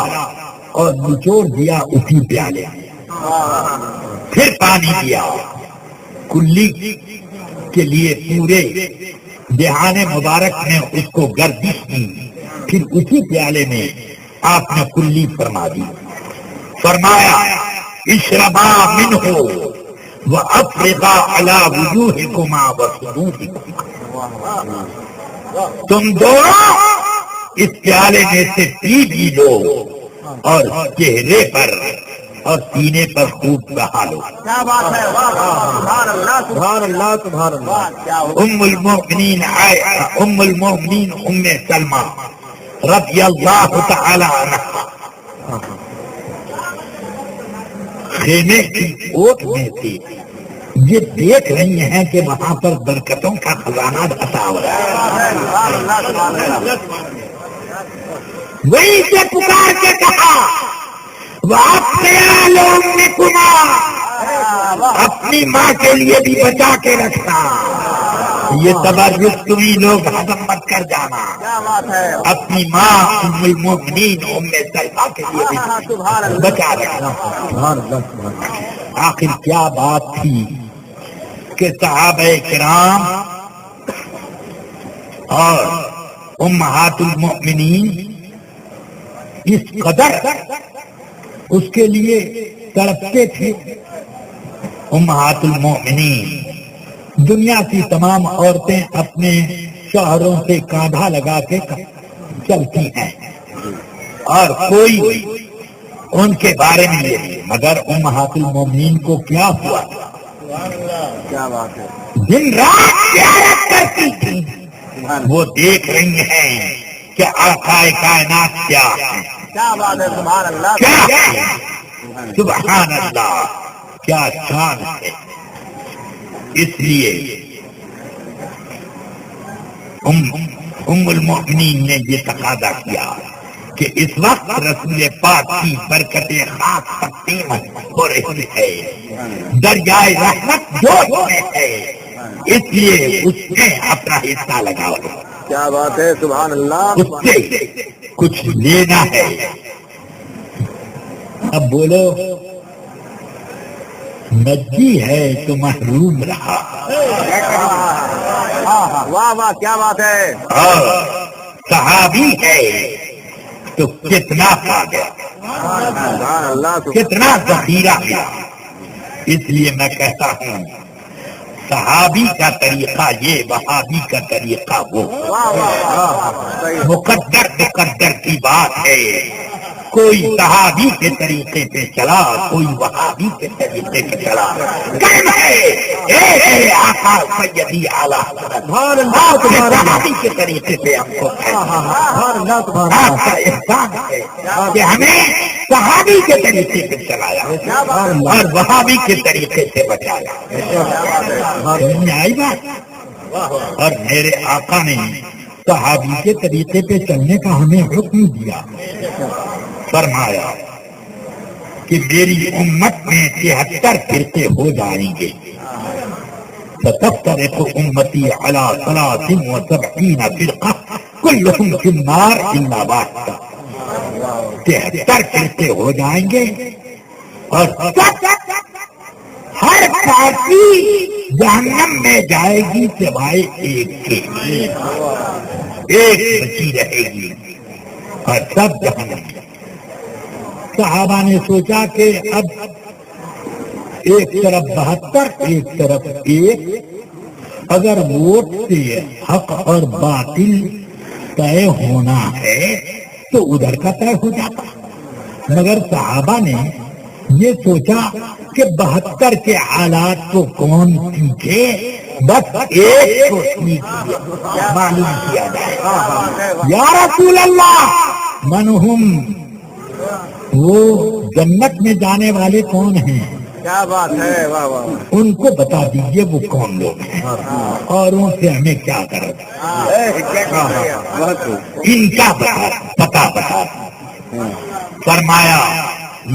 اور نچوڑ دیا اسی پیالے میں، پھر پانی دیا، کلی کے لیے پورے دہان مبارک میں اس کو گردش کی، پھر اسی پیالے میں آپ نے کلی فرما دی۔ فرمایا اشربا منہ وافرغا علی وجوہکما وصدورکما، تم دونوں اس پیالے میں سے پی بھی لو اور چہرے پر اور سینے پر خوب بہا لو۔ کیا بات ہے، سبحان اللہ، سبحان اللہ، سبحان اللہ۔ ام المؤمنین ام المؤمنین ام سلمہ رضی اللہ تعالی عنہا خیمے کی اوٹ میں تھی، یہ دیکھ رہی ہیں کہ وہاں پر برکتوں کا خزانہ ڈھسا ہوا ہے، وہیں سے پکار کے کہا وَأَطْفِئَا لَأُمِّكُمَا، اپنی ماں کے لیے بھی بچا کے رکھنا، یہ تبرک تمہیں لوگ ہضم مت کر جانا، کیا بات ہے، اپنی ماں ام المؤمنین ام سلمہ کے لیے بھی بچا رکھنا۔ سبحان اللہ، سبحان اللہ۔ آخر کیا بات تھی کہ صحابہ کرام اور امہات المؤمنین اس قدر اس کے لیے تڑپتے تھے۔ امہات المؤمنین، دنیا کی تمام عورتیں اپنے شوہروں سے کاندھا لگا کے چلتی ہیں اور کوئی ان کے بارے میں نہیں، مگر امہات المؤمنین کو کیا ہوا، کیا بات ہے، دن رات زیارت کرتی تھی، وہ دیکھ رہی ہیں کہ آقا کائنات کیا ہے، کیا بات ہے، سبحان اللہ، کیا ہے، سبحان اللہ، کیا شان ہے۔ اس لیے ام المؤمنین نے یہ تقاضا کیا کہ اس وقت رسول پاک کی برکتیں خاص تقسیم ہو رہی ہے، دریائے رحمت جوش میں ہے، اس لیے اس میں اپنا حصہ لگاؤ، کیا بات ہے، سبحان اللہ، اس سے کچھ لینا ہے۔ اب بولو نجی ہے تو محروم رہا، واہ واہ، کیا بات ہے، اور صحابی ہے تو کتنا پا گیا، سبحان اللہ، کتنا ذخیرہ ملا۔ اس لیے میں کہتا ہوں صحابی کا طریقہ یہ، وہابی کا طریقہ وہ، واہ واہ، صحیح، مقدر کی بات ہے۔ کوئی صحابی کے طریقے پہ چلا، کوئی وہابی کے طریقے پہ چلا، کم ہے ایک ہے آقا سیدی اعلیٰ سبحان اللہ، سبحان اللہ، صحابی کے طریقے پہ ہم کو سبحان اللہ، سبحان آپ اللہ۔ کا احسان ہے کہ ہمیں صحابی کے طریقے سے چلایا اور وہابی کے طریقے سے بچایا. سمجھ میں آئی بات؟ اور میرے آقا نے صحابی کے طریقے پہ چلنے کا ہمیں حکم دیا. فرمایا کہ میری امت میں 73 فرقے ہو جائیں گے. ستفترق امتی علی 73 فرقہ کلہم فی النار الا واحدہ. 73 فرقے ہو جائیں گے اور سب ہر پارٹی جہنم میں جائے گی سوائے ایک کے. ایک بچی رہے گی اور سب جہنم میں. صحابہ نے سوچا کہ اب ایک طرف 72 ایک طرف 1، اگر ووٹ سے حق اور باطل طے ہونا ہے تو ادھر کا طے ہو جاتا. مگر صحابہ نے یہ سوچا کہ 72 کے حالات کو کون سیکھے، بس ایک کو معلوم کیا جائے. یا رسول اللہ منہم، وہ جنت میں جانے والے کون ہیں؟ کیا بات ہے، واہ واہ. ان کو بتا دیجئے وہ کون لوگ ہیں اور ان سے ہمیں کیا کرنا. ان کا پتا بتا. فرمایا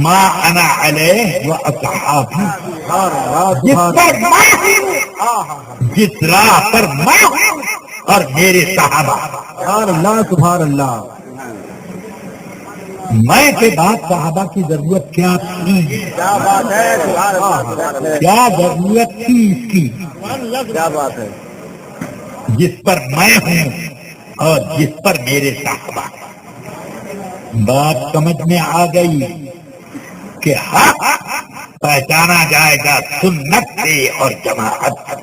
ما انا علیہ و اصحابی، جس راہ پر میں ہوں اور میرے صحابہ. سبحان اللہ سبحان اللہ. میں کے بعد صحابہ کی ضرورت کیا تھی؟ کیا بات ہے، سبحان اللہ. کیا ضرورت تھی اس کی؟ کیا بات ہے. جس پر میں ہوں اور جس پر میرے صحابہ. بات سمجھ میں آ گئی کہ حق پہچانا جائے گا سنت سے اور جماعت سے.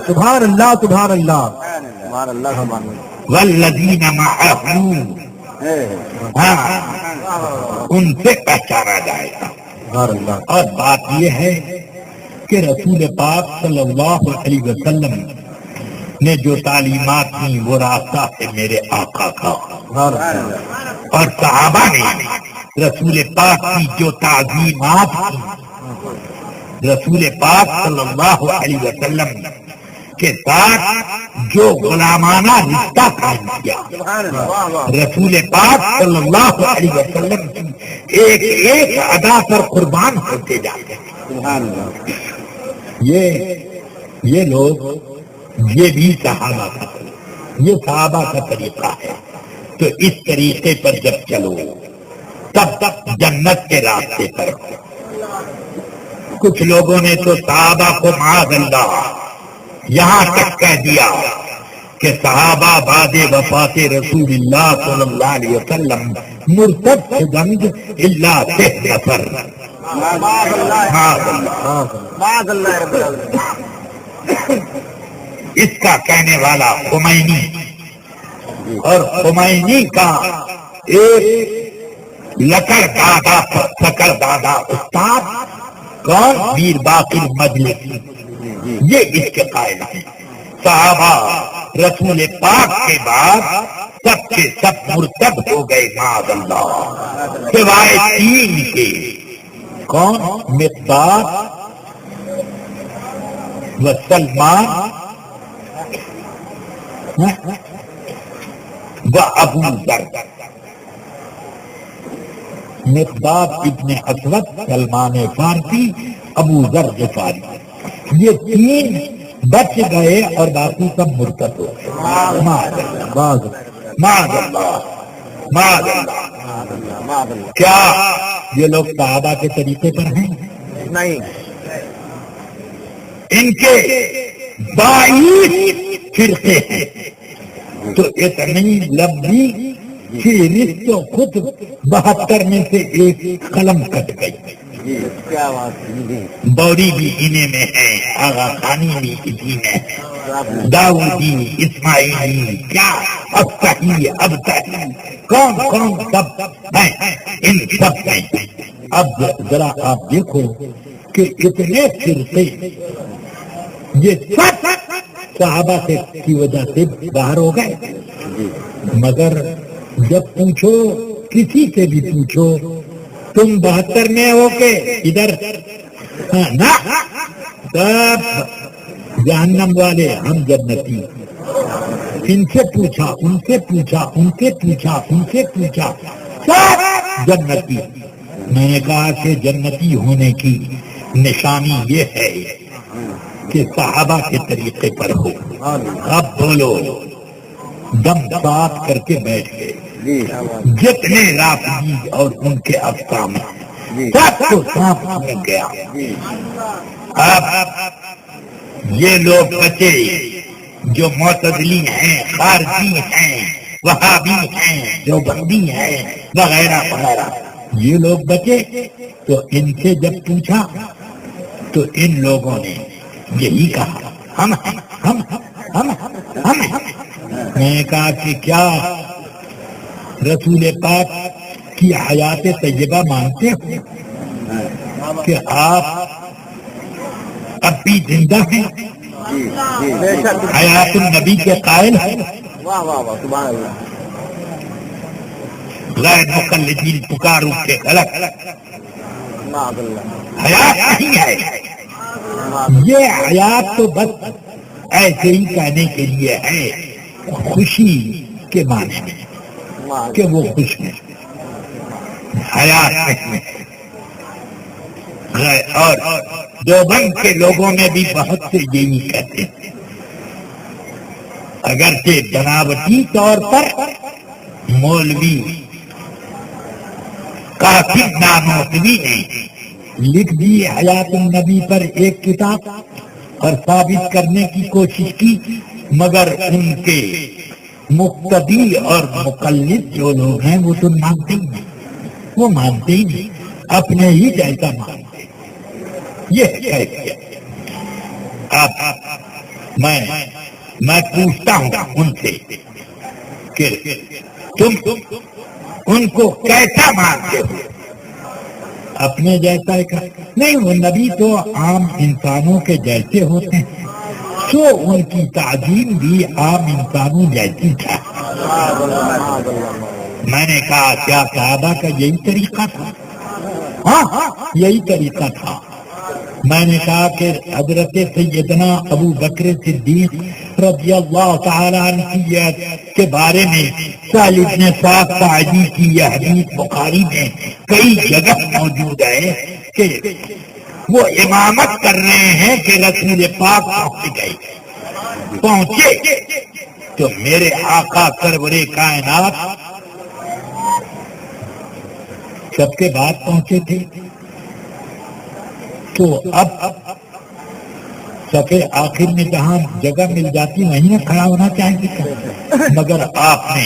سبحان اللہ سبحان اللہ. سبحان اللہ سبحان اللہ. والذین معہ، ہاں ان سے پہچانا جائے گا. سبحان اللہ. اور بات یہ ہے کہ رسول پاک صلی اللہ علیہ وسلم نے جو تعلیمات دی وہ راستہ ہے میرے آقا کا، سبحان اللہ. اور صحابہ نے رسول پاک کی جو تعظیمات کی، رسول پاک صلی اللہ علیہ وسلم کے ساتھ جو غلامانہ رشتہ قائم کیا، سبحان اللہ. واہ واہ. رسول پاک صلی اللہ علیہ وسلم کی ایک ایک ادا پر قربان ہوتے جاتے ہیں. سبحان اللہ. یہ لوگ، یہ بھی صحابہ کا، یہ صحابہ کا طریقہ ہے. تو اس طریقے پر جب چلو تب تک جنت کے راستے پر ہو. کچھ لوگوں نے تو صحابہ کو معاذ اللہ یہاں تک کہہ دیا کہ صحابہ بعد وفات رسول اللہ صلی اللہ علیہ وسلم مرتد شدند الا 6 نفر. معاذ اللہ. معاذ اللہ. معاذ اللہ رب العالمین. اس کا کہنے والا خمینی، اور خمینی کا ایک لکڑ دادا استاد کون؟ میر باقر مجلسی. یہ اس کے قائل ہیں. صحابہ رسول پاک کے بعد سب کے سب مرتد ہو گئے معاذ اللہ، سوائے 3 کے. کون؟ مقداد و سلمان و ابو ذر. مقداد ابن اسود، سلمان فارسی، ابو ذر غفاری. یہ 3 بچ گئے اور باقی سب مرتد ہو گئے. معاذ اللہ معاذ اللہ معاذ اللہ. کیا یہ لوگ صحابہ کے طریقے پر ہیں؟ نہیں. ان کے 22 فرقے ہیں. تو اتنی لمبی فہرست تو خود 72 میں سے ایک قلم کٹ گئی. کیا بات ہے. بوری بھی انہیں میں ہے، آغا خانی بھی اسی میں ہے، داؤدی، اسماعیلی، کیا ابتحی ابتحی، کون سب ہیں ان سب میں. اب ذرا آپ دیکھو کہ اتنے فرقے یہ سب صحابہ سے کی وجہ سے باہر ہو گئے. مگر جب پوچھو، کسی سے بھی پوچھو تم 72 میں ہو کے ادھر نہ سب جہنم والے، ہم جنتی۔ ان سے پوچھا، ان سے پوچھا، ان سے پوچھا، ان سے پوچھا، سب جنتی۔ میں نے کہا کہ جنتی ہونے کی نشانی یہ ہے کہ صحابہ کے طریقے پر ہو۔ اب بولو، دم ساتھ کر کے بیٹھ گئے جتنے رافضی اور ان کے افسانے سب کو سانپ سمجھ گیا۔ اب یہ لوگ بچے جو معتزلی ہیں، خارجی ہیں، وہابی ہیں، دیوبندی ہیں، وغیرہ وغیرہ، یہ لوگ بچے۔ تو ان سے جب پوچھا تو ان لوگوں نے یہی کہا، ہم ہیں، ہم ہم ہم ہم۔ میں نے کہا کہ کیا رسول پاک کی حیات طیبہ مانتے ہو کہ آپ اب بھی زندہ ہیں؟ حیات النبی کے قائل ہیں؟ واہ واہ واہ، سبحان اللہ۔ غیر مقلدین پکار اٹھے، غلط، معاذ اللہ۔ حیات نہیں ہے۔ یہ حیات تو بس ایسے ہی کہنے کے لیے ہے، خوشی کے معنی میں کہ وہ خوش ہیں، حیات نہیں ہے۔ اور دیوبند کے لوگوں میں بھی بہت سے یہی کہتے ہیں، اگرچہ بناوٹی طور پر مولوی قاسم نانوتوی نے لکھ دی حیات النبی پر ایک کتاب اور ثابت کرنے کی کوشش کی، مگر ان کے مقتدی اور مقلد جو لوگ ہیں وہ تو مانتے ہی نہیں، وہ مانتے ہی نہیں، اپنے ہی جیسا مانتے۔ یہ کیفیت۔ اب میں پوچھتا ہوں ان سے کہ تم ان کو کیسا مانتے ہو؟ اپنے جیسا ہے کہ نہیں، وہ نبی تو عام انسانوں کے جیسے ہوتے ہیں، سو ان کی تعظیم بھی عام انسانوں جیسی تھا۔ میں نے کہا کیا صحابہ کا یہی طریقہ تھا؟ ہاں یہی طریقہ تھا۔ میں نے کہا کہ حضرت سیدنا ابو بکر صدیق رضی اللہ تعالی عنہ کے بارے میں سہل بن سعد ساعدی کی یہ حدیث بخاری میں کئی جگہ موجود ہے کہ وہ امامت کر رہے ہیں کہ رسول پاک پہنچے تو میرے آقا سرور کائنات سب کے بعد پہنچے تھے، تو اب صفحے آخر میں جہاں جگہ مل جاتی وہیں کھڑا ہونا چاہیے، مگر آپ نے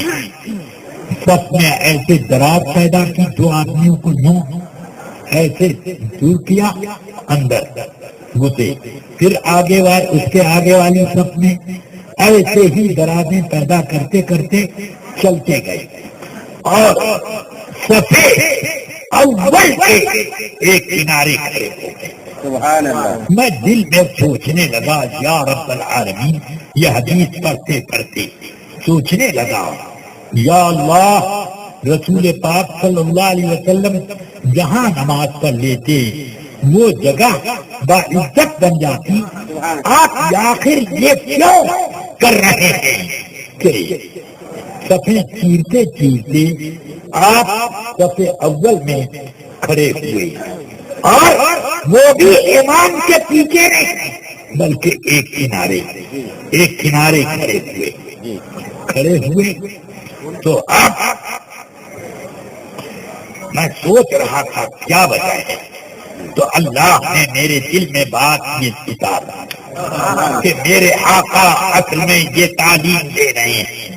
سب میں ایسے دراز پیدا کی جو آدمیوں کو یوں ایسے دور کیا، اندر گھسے، پھر آگے اس کے آگے والی سب میں ایسے ہی درازیں پیدا کرتے کرتے چلتے گئے، اور صفحے اول کے ایک کنارے کھڑے ہو گئے۔ سبحان اللہ۔ میں دل میں سوچنے لگا، یا رب العالمین، یہ حدیث پڑھتے پڑھتے سوچنے لگا، یا اللہ، رسول پاک صلی اللہ علیہ وسلم جہاں نماز پڑھ لیتے وہ جگہ باعزت بن جاتی، آپ آخر یہ کیوں کر رہے ہیں کہ صفحے چیرتے چیرتے آپ صفحے اول میں کھڑے ہوئے، اور وہ بھی امام کے پیچھے نہیں بلکہ ایک کنارے کھڑے ہوئے۔ تو اب میں سوچ رہا تھا کیا وجہ ہے، تو اللہ نے میرے دل میں بات یہ اتارا کہ میرے آقا اصل میں یہ تعلیم دے رہے ہیں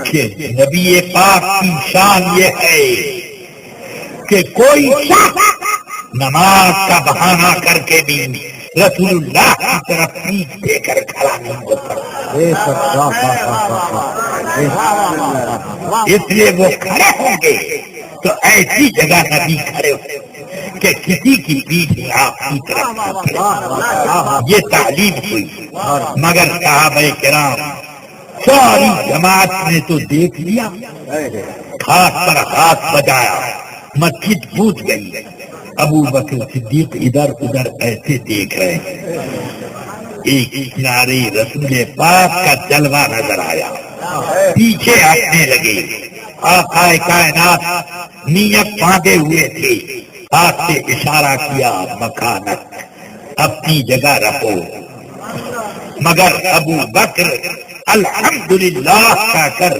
کہ نبی پاک کی شان یہ ہے کہ کوئی شخص نماز کا بہانہ کر کے بھی رسول اللہ کی طرف پیٹھ دے کر کھڑا نہیں ہوتا، اس لیے وہ کھڑے ہوں گے تو ایسی جگہ نبی کھڑے ہوں کہ کسی کی پیٹھ آپ کی طرف، یہ تعلیم ہوئی۔ مگر صحابہ کرام ساری جماعت نے تو دیکھ لیا، ہاتھ پر ہاتھ بجایا، مسجد پوچھ گئی. ابو بکر صدیق ادھر ادھر ایسے دیکھ رہے ہیں. ایک کنارے رسول پاک کا جلوہ نظر آیا, پیچھے ہٹنے لگے. آقا کائنات نیت باندھے ہوئے تھے, ہاتھ سے اشارہ کیا مکانت اپنی جگہ رکھو, مگر ابو بکر الحمدللہ کا کر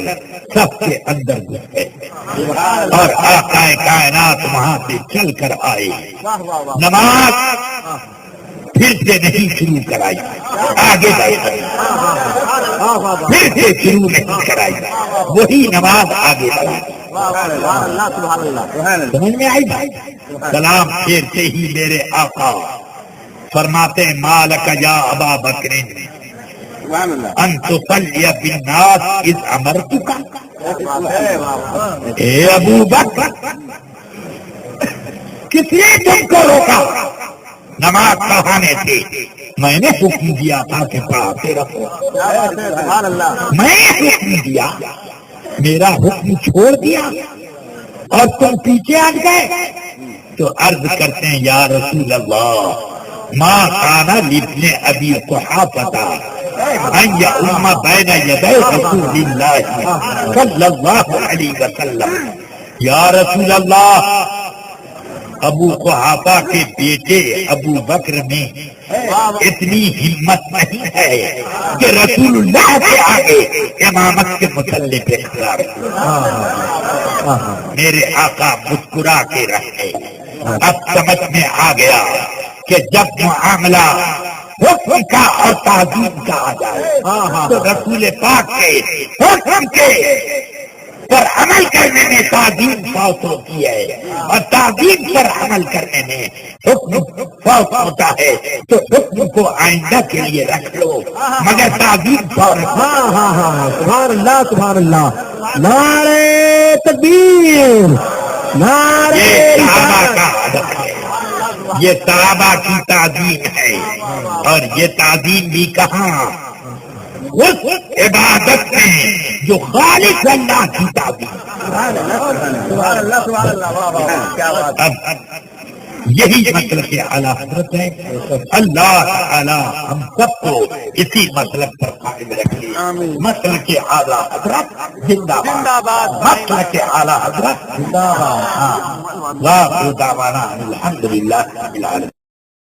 سب کے اندر گھس گئے اور آقا کائنات وہاں سے چل کر آئے. نماز پھر سے نہیں شروع کرائی, آگے بڑھ پھر سے شروع نہیں کرائی, وہی نماز آگے بڑھائی. سمجھ میں آئی بھائی؟ سلام پھیرتے ہی میرے آقا فرماتے ہیں مالک یا ابا بکر ان تصلی بالناس اذ امرتک. اے ابو بکر, کس نے تم کو روکا نماز پڑھانے سے؟ میں نے حکم دیا تھا کہ پڑھاتے رہو. میں نے حکم دیا, میرا حکم چھوڑ دیا اور تم پیچھے ہٹ گئے. تو عرض کرتے ہیں یا رسول اللہ ما کان لابن ابی قحافہ ان یؤم بین یدی رسول اللہ صلی اللہ علیہ وسلم. یا رسول اللہ, ابو قحافہ کے بیٹے ابو بکر میں اتنی ہمت نہیں ہے کہ رسول اللہ کے آگے امامت کے مسلح پہ کھڑا رہے. میرے آقا مسکرا کے رہے. اب سمجھ میں آ گیا کہ جب معاملہ حکم کا اور تعظیم کا آ جائے تو رسول پاک کے حکم کے پر عمل کرنے میں تعظیم فوت ہوتی ہے اور تعظیم پر عمل کرنے میں حکم فوت ہوتا ہے. تو حکم کو آئندہ کے لیے رکھ لو مگر تعظیم فوت. سبحان اللہ سبحان اللہ. نعرہ تکبیر, نعرہ یہ صحابہ کا ادب ہے, یہ صحابہ کی تعظیم ہے. اور یہ تعظیم بھی کہاں؟ اس عبادت میں جو خالق اللہ کی تعظیم. اب یہی مسلک اعلیٰ حضرت ہے. اللہ تعالی ہم سب کو اسی مسلک پر قائم رکھے. مسلک اعلیٰ حضرت زندہ باد, مسلک اعلیٰ حضرت زندہ باد. واہ دعوانا الحمدللہ رب العالمین.